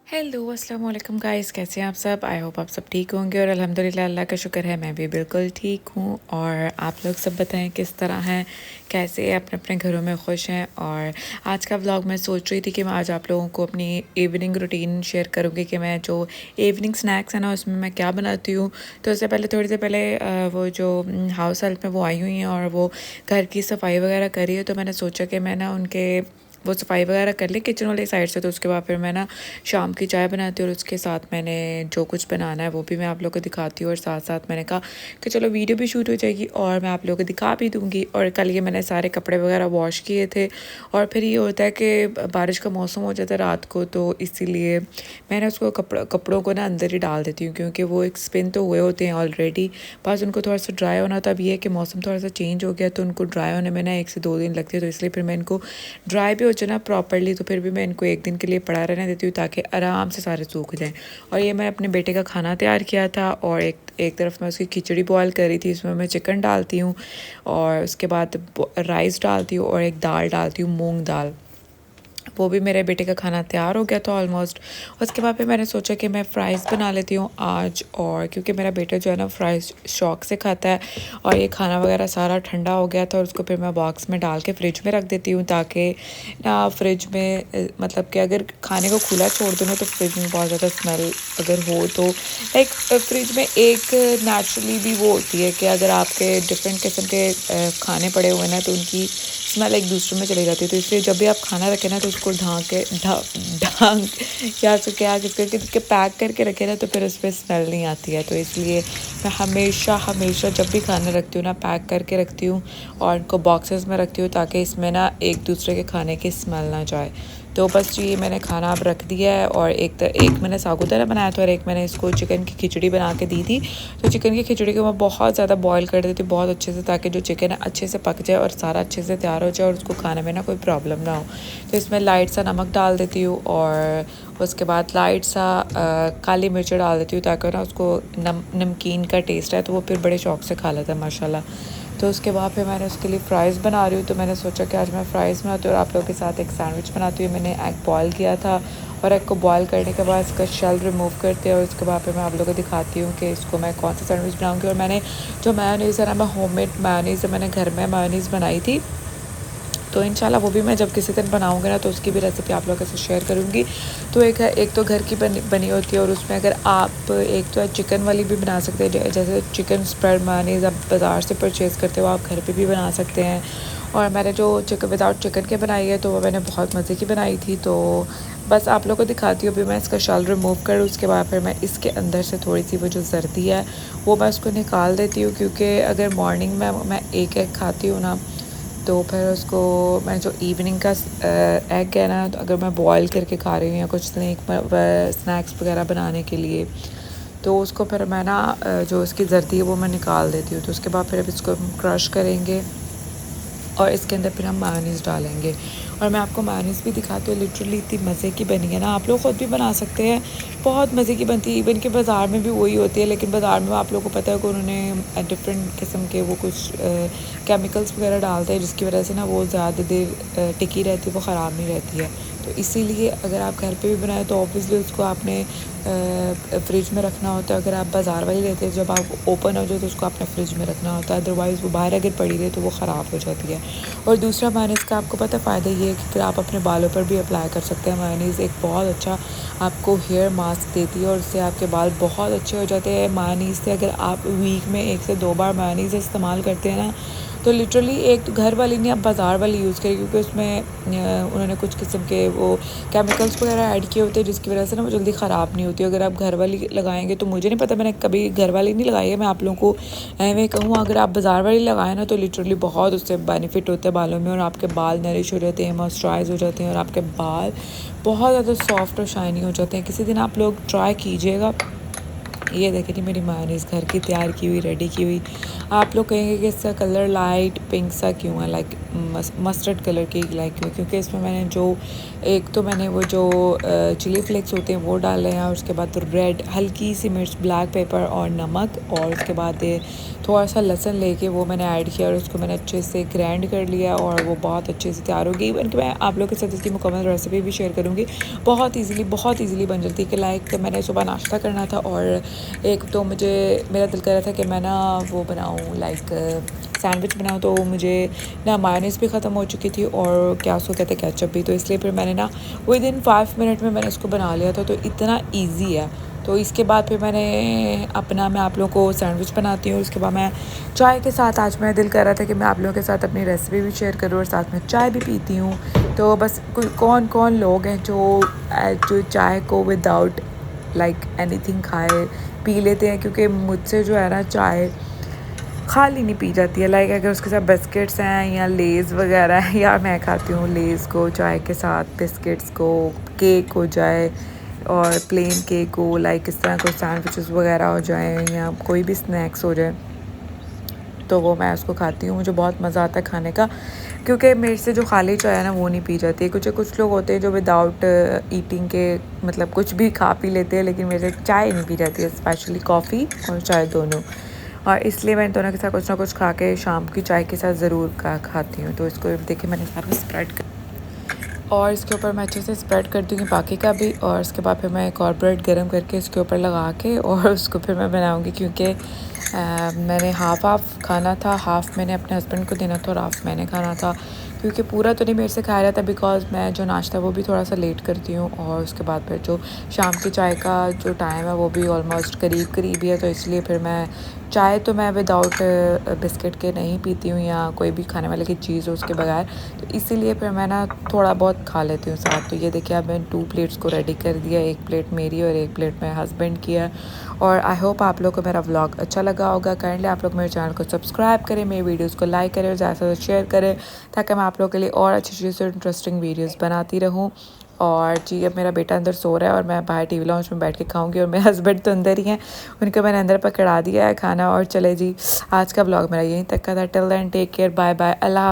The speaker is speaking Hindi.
हेलो अस्सलाम वालेकुम गाइस, कैसे हैं आप सब। आई होप आप सब ठीक होंगे और अल्हम्दुलिल्लाह अल्लाह का शुक्र है मैं भी बिल्कुल ठीक हूँ। और आप लोग सब बताएं किस तरह हैं, कैसे अपने अपने घरों में खुश हैं। और आज का व्लॉग मैं सोच रही थी कि मैं आज आप लोगों को अपनी इवनिंग रूटीन शेयर करूँगी कि मैं जो इवनिंग स्नैक्स है ना उसमें मैं क्या बनाती हूँ। तो उससे पहले थोड़ी देर पहले वो जो हाउस हेल्प में वो आई हुई हैं और वो घर की सफाई वगैरह करी है। तो मैंने सोचा कि मैं ना उनके वो सफाई वगैरह कर ली किचन वाली साइड से। तो उसके बाद फिर मैं ना शाम की चाय बनाती हूँ और उसके साथ मैंने जो कुछ बनाना है वो भी मैं आप लोगों को दिखाती हूँ। और साथ साथ मैंने कहा कि चलो वीडियो भी शूट हो जाएगी और मैं आप लोगों को दिखा भी दूँगी। और कल ये मैंने सारे कपड़े वगैरह वॉश किए थे और फिर ये होता है कि बारिश का मौसम हो जाता है रात को, तो इसीलिए मैंने उसको कपड़ों को ना अंदर ही डाल देती हूँ क्योंकि वो एक स्पिन तो हुए होते हैं ऑलरेडी। बस उनको थोड़ा सा ड्राई होना था। अब ये है कि मौसम थोड़ा सा चेंज हो गया तो उनको ड्राई होने में ना 1 से 2 दिन लगते हैं। तो इसलिए फिर मैं इनको ड्राई भी हो जाए ना प्रॉपरली तो फिर भी मैं इनको 1 दिन के लिए पड़ा रहने देती हूँ ताकि आराम से सारे सूख जाएं। और ये मैं अपने बेटे का खाना तैयार किया था और एक तरफ मैं उसकी खिचड़ी बॉयल कर रही थी। इसमें मैं चिकन डालती हूँ और उसके बाद राइस डालती हूँ और एक दाल डालती हूँ, मूंग दाल। वो भी मेरे बेटे का खाना तैयार हो गया था ऑलमोस्ट। उसके बाद फिर मैंने सोचा कि मैं फ़्राइज़ बना लेती हूँ आज। और क्योंकि मेरा बेटा जो है ना फ़्राइज़ शौक से खाता है और ये खाना वगैरह सारा ठंडा हो गया था और उसको फिर मैं बॉक्स में डाल के फ्रिज में रख देती हूँ ताकि ना फ्रिज में मतलब कि अगर खाने को खुला छोड़ दो ना तो फ्रिज में बहुत ज़्यादा स्मेल अगर हो तो लाइक फ्रिज में एक नेचुरली भी वो होती है कि अगर आपके डिफरेंट किस्म के खाने पड़े हुए ना तो उनकी स्मेल एक दूसरे में चली जाती है। तो इसलिए जब भी आप खाना रखें ना तो उसको ढांक या तो क्या करके पैक करके रखें ना तो फिर उस पर स्मेल नहीं आती है। तो इसलिए मैं हमेशा हमेशा जब भी खाना रखती हूँ ना पैक करके रखती हूँ और इनको बॉक्सेस में रखती हूँ ताकि इसमें ना एक दूसरे के खाने की स्मेल ना जाए। तो बस जी मैंने खाना अब रख दिया है और एक मैंने साबूदाना बनाया था और एक मैंने इसको चिकन की खिचड़ी बना के दी थी। तो चिकन की खिचड़ी को मैं बहुत ज़्यादा बॉईल कर देती हूँ बहुत अच्छे से ताकि जो चिकन है अच्छे से पक जाए और सारा अच्छे से तैयार हो जाए और उसको खाने में ना कोई प्रॉब्लम ना हो। तो इसमें लाइट सा नमक डाल देती हूँ और उसके बाद लाइट सा काली मिर्च डाल देती हूँ ताकि ना उसको नमकीन का टेस्ट है तो वो फिर बड़े शौक से खा लेता है माशाल्लाह। तो उसके बाद फिर मैंने उसके लिए फ़्राइज़ बना रही हूँ। तो मैंने सोचा कि आज मैं फ़्राइज़ बनाती हूँ और आप लोगों के साथ एक सैंडविच बनाती हूँ। मैंने एग बॉयल किया था और एग को बॉयल करने के बाद इसका शेल रिमूव करते हैं और उसके बाद फिर मैं आप लोगों को दिखाती हूँ कि इसको मैं कौन सा सैंडविच बनाऊँगी। और मैंने जो मेयोनीज़ है ना मैं होममेड मेयोनीज़ मैंने घर में मेयोनीज़ बनाई थी। तो इंशाल्लाह वो भी मैं जब किसी दिन बनाऊँगी ना तो उसकी भी रेसिपी आप लोगों के साथ शेयर करूँगी। तो एक तो घर की बनी होती है और उसमें अगर आप एक तो चिकन वाली भी बना सकते हैं जैसे चिकन स्प्रेड मेयोनीज़ आप बाज़ार से परचेज़ करते हो आप घर पे भी बना सकते हैं। और मैंने जो चिकन विदाउट चिकन के बनाई है तो वो मैंने बहुत मज़े की बनाई थी। तो बस आप लोगों को दिखाती हूँ अभी मैं इसका शल रिमूव करूँ। उसके बाद फिर मैं इसके अंदर से थोड़ी सी वो जो जर्दी है वो मैं उसको निकाल देती हूँ क्योंकि अगर मॉर्निंग में मैं एक एग खाती हूँ ना तो फिर उसको मैं जो इवनिंग का एग है ना तो अगर मैं बॉईल करके खा रही हूँ या कुछ स्नैक्स वगैरह बनाने के लिए तो उसको फिर मैं ना जो उसकी जर्दी है वो मैं निकाल देती हूँ। तो उसके बाद फिर अब इसको हम क्रश करेंगे और इसके अंदर फिर हम मेयोनीज़ डालेंगे। और मैं आपको मेयोनीज़ भी दिखाती हूँ लिटरली इतनी मज़े की बनी है ना आप लोग ख़ुद भी बना सकते हैं। बहुत मज़े की बनती है। इवन के बाज़ार में भी वही होती है लेकिन बाज़ार में आप लोगों को पता है कि उन्होंने डिफरेंट किस्म के वो कुछ केमिकल्स वगैरह डालते हैं जिसकी वजह से ना वो ज़्यादा देर टिकी रहती है, वो ख़राब नहीं रहती है। तो इसीलिए अगर आप घर पे भी बनाएं तो ऑब्वियसली उसको आपने फ्रिज में रखना होता है। अगर आप बाज़ार वाली लेते हैं जब आप ओपन हो जाए तो उसको आपने फ्रिज में रखना होता है, अदरवाइज़ वो बाहर अगर पड़ी रहे तो वो ख़राब हो जाती है। और दूसरा मेयोनीज़ का आपको पता फ़ायदा ये है कि फिर आप अपने बालों पर भी अप्लाई कर सकते हैं। मेयोनीज़ एक बहुत अच्छा आपको हेयर मास्क देती है और उससे आपके बाल बहुत अच्छे हो जाते हैं। मेयोनीज़ से अगर आप वीक में 1 से 2 बार मेयोनीज़ इस्तेमाल करते हैं ना तो लिटरली एक तो घर वाली नहीं आप बाज़ार वाली यूज़ करें क्योंकि उसमें उन्होंने कुछ किस्म के वो केमिकल्स वगैरह ऐड किए होते हैं जिसकी वजह से ना वो जल्दी ख़राब नहीं होती। अगर आप घर वाली लगाएंगे तो मुझे नहीं पता, मैंने कभी घर वाली नहीं लगाई है, मैं आप लोगों को मैं कहूँ अगर आप बाज़ार वाली लगाएं ना तो लिटरली बहुत उससे बेनिफिट होता है बालों में और आपके बाल नरिश हो जाते हैं, मॉइस्चराइज हो जाते हैं और आपके बाल बहुत ज़्यादा सॉफ्ट और शाइनी हो जाते हैं। किसी दिन आप लोग ट्राई कीजिएगा ये देखिए जी मेरी मायोनीज़ घर की तैयार की हुई रेडी की हुई। आप लोग कहेंगे कि इसका कलर लाइट पिंक सा क्यों है, लाइक मस्टर्ड कलर की लाइक क्यों, क्योंकि इसमें मैंने जो एक तो मैंने वो जो चिली फ्लेक्स होते हैं वो डाले हैं, और उसके बाद रेड हल्की सी मिर्च, ब्लैक पेपर और नमक, और उसके बाद थोड़ा सा लहसुन लेके वो मैंने ऐड किया और उसको मैंने अच्छे से ग्राइंड कर लिया और वो बहुत अच्छे से तैयार हो गई। इवन कि मैं आप लोगों के साथ इसकी मुकम्मल रेसिपी भी शेयर करूँगी। बहुत ईज़िली बन जाती है कि लाइक मैंने सुबह नाश्ता करना था और एक तो मुझे मेरा दिल कर रहा था कि मैं ना वो बनाऊँ लाइक सैंडविच बनाऊँ, तो मुझे ना मायोनीज़ भी ख़त्म हो चुकी थी और क्या उसको कहते हैं केचप भी, तो इसलिए फिर मैंने ना विद इन 5 मिनट में मैंने इसको बना लिया था, तो इतना ईजी है। तो इसके बाद फिर मैं आप लोगों को सैंडविच बनाती हूँ। उसके बाद मैं चाय के साथ, आज मेरा दिल कर रहा था कि मैं आप लोगों के साथ अपनी रेसिपी भी शेयर करूँ और साथ में चाय भी पीती हूँ। तो बस कौन कौन लोग हैं जो चाय को विदाउट लाइक एनीथिंग खाए पी लेते हैं, क्योंकि मुझसे जो है ना चाय खाली नहीं पी जाती है। लाइक अगर उसके साथ बिस्किट्स हैं या लेज़ वगैरह है, या मैं खाती हूँ लेज़ को चाय के साथ, बिस्किट्स को, केक हो जाए और प्लेन केक हो, लाइक इस तरह कोई सैंडविचेस वगैरह हो जाए या कोई भी स्नैक्स हो जाए, तो वो मैं उसको खाती हूँ। मुझे बहुत मज़ा आता है खाने का, क्योंकि मेरे से जो खाली चाय है ना वो नहीं पी जाती है। कुछ लोग होते हैं जो विदाउट ईटिंग के मतलब कुछ भी खा पी लेते हैं, लेकिन मेरे से चाय नहीं पी जाती है, स्पेशली कॉफ़ी और चाय दोनों। और इसलिए मैं दोनों के साथ कुछ ना कुछ खा के शाम की चाय के साथ ज़रूर खाती हूँ। तो इसको देखिए मैंने सारा स्प्रेड कर और इसके ऊपर मैं अच्छे से स्प्रेड कर दूँगी बाकी का भी, और उसके बाद फिर मैं एक और ब्रेड गर्म करके इसके ऊपर लगा के और उसको फिर मैं बनाऊँगी, क्योंकि मैंने हाफ़ खाना था, हाफ़ मैंने अपने हस्बैंड को देना था और हाफ़ मैंने खाना था, क्योंकि पूरा तो नहीं मेरे से खाया जाता, बिकॉज़ मैं जो नाश्ता वो भी थोड़ा सा लेट करती हूँ, और उसके बाद फिर जो शाम की चाय का जो टाइम है वो भी ऑलमोस्ट करीब ही है, तो इसलिए फिर मैं चाय तो मैं विदाउट बिस्किट के नहीं पीती हूँ या कोई भी खाने वाले की चीज़ हो उसके बगैर, तो इसीलिए फिर मैं ना थोड़ा बहुत खा लेती हूँ साथ। तो ये देखिए अब मैंने 2 प्लेट्स को रेडी कर दिया, 1 प्लेट मेरी और 1 प्लेट मेरे हस्बैंड की है। और आई होप आप लोग को मेरा व्लॉग अच्छा लगा होगा। काइंडली आप लोग मेरे चैनल को सब्सक्राइब करें, मेरी वीडियोस को लाइक करें और ज़्यादा से ज़्यादा शेयर करें, ताकि मैं आप लोगों के लिए और अच्छी से इंटरेस्टिंग वीडियोस बनाती रहूं। और जी अब मेरा बेटा अंदर सो रहा है और मैं बाहर टीवी लाउंज में बैठ के खाऊंगी, और मेरे हस्बैंड तो अंदर ही हैं, उनको मैंने अंदर पकड़ा दिया है खाना। और चले जी आज का व्लॉग मेरा यहीं तक का था। Till then take care, bye bye, अल्लाह।